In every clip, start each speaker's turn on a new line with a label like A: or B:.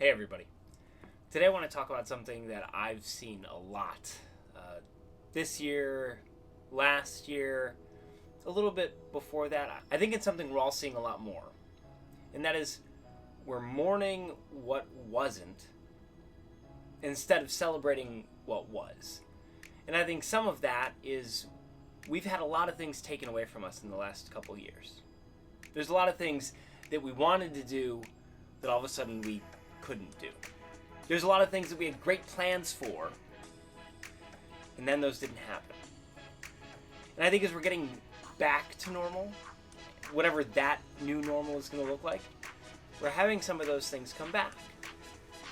A: Hey everybody. Today I want to talk about something that I've seen a lot this year, last year, a little bit before that. I think it's something we're all seeing a lot more. And that is we're mourning what wasn't instead of celebrating what was. And I think some of that is we've had a lot of things taken away from us in the last couple years. There's a lot of things that we wanted to do that all of a sudden we couldn't do. There's a lot of things that we had great plans for, and then those didn't happen. And I think as we're getting back to normal, whatever that new normal is going to look like, we're having some of those things come back.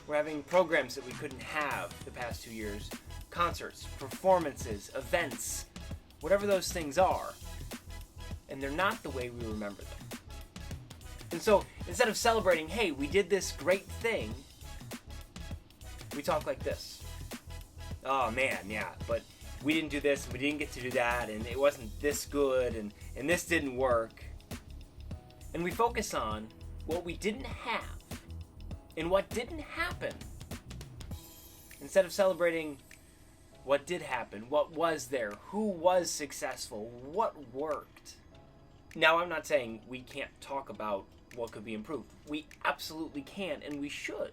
A: We're having programs that we couldn't have the past 2 years, concerts, performances, events, whatever those things are, and they're not the way we remember them. And so instead of celebrating, hey, we did this great thing, we talk like this. Oh man, yeah, but we didn't do this, and we didn't get to do that, and it wasn't this good, and this didn't work. And we focus on what we didn't have and what didn't happen instead of celebrating what did happen, what was there, who was successful, what worked. Now, I'm not saying we can't talk about what could be improved. We absolutely can, and we should.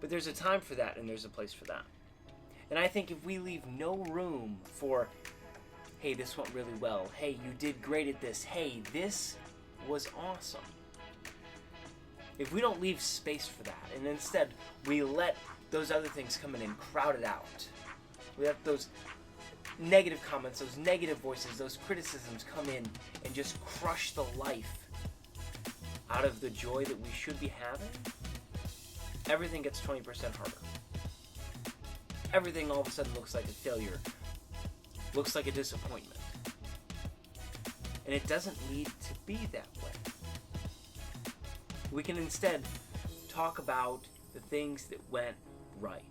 A: But there's a time for that, and there's a place for that. And I think if we leave no room for, hey, this went really well, hey, you did great at this, hey, this was awesome. If we don't leave space for that, and instead we let those other things come in and crowd it out, we let those negative comments, those negative voices, those criticisms come in and just crush the life out of the joy that we should be having, everything gets 20% harder. Everything all of a sudden looks like a failure, looks like a disappointment. And it doesn't need to be that way. We can instead talk about the things that went right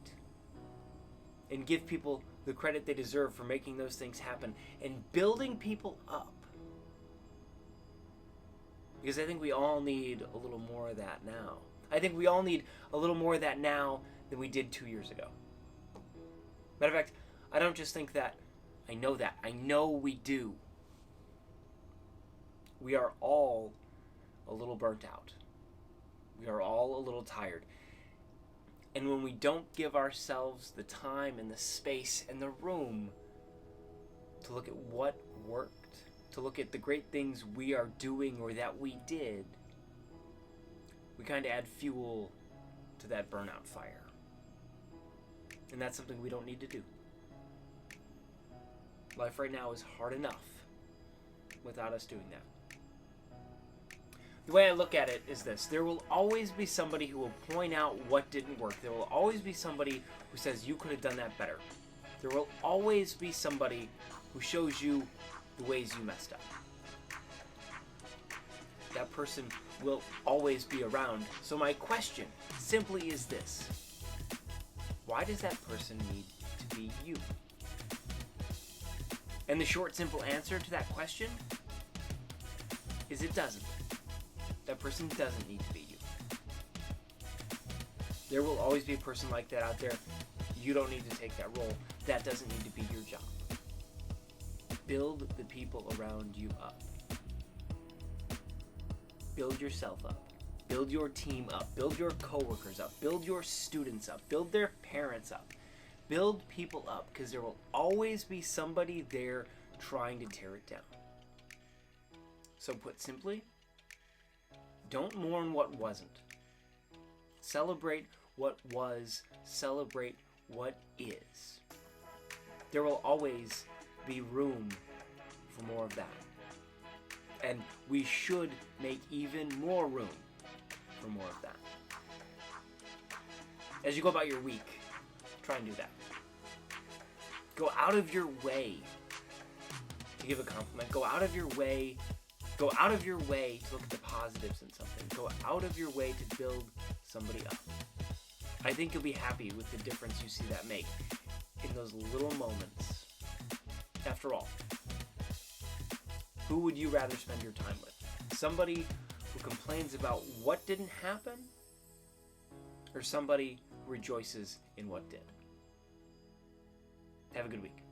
A: and give people the credit they deserve for making those things happen and building people up. Because I think we all need a little more of that now. I think we all need a little more of that now than we did 2 years ago. Matter of fact, I don't just think that. I know that. I know we do. We are all a little burnt out. We are all a little tired. And when we don't give ourselves the time and the space and the room to look at what worked, to look at the great things we are doing or that we did, we kind of add fuel to that burnout fire. And that's something we don't need to do. Life right now is hard enough without us doing that. The way I look at it is this. There will always be somebody who will point out what didn't work. There will always be somebody who says you could have done that better. There will always be somebody who shows you the ways you messed up. That person will always be around. So my question simply is this. Why does that person need to be you? And the short, simple answer to that question is it doesn't. That person doesn't need to be you. There will always be a person like that out there. You don't need to take that role. That doesn't need to be your job. Build the people around you up. Build yourself up. Build your team up. Build your coworkers up. Build your students up. Build their parents up. Build people up, because there will always be somebody there trying to tear it down. So put simply, don't mourn what wasn't. Celebrate what was. Celebrate what is. There will always be room for more of that. And we should make even more room for more of that. As you go about your week, try and do that. Go out of your way to give a compliment. Go out of your way to look at the positives in something. Go out of your way to build somebody up. I think you'll be happy with the difference you see that make in those little moments. After all, who would you rather spend your time with? Somebody who complains about what didn't happen, or somebody who rejoices in what did. Have a good week.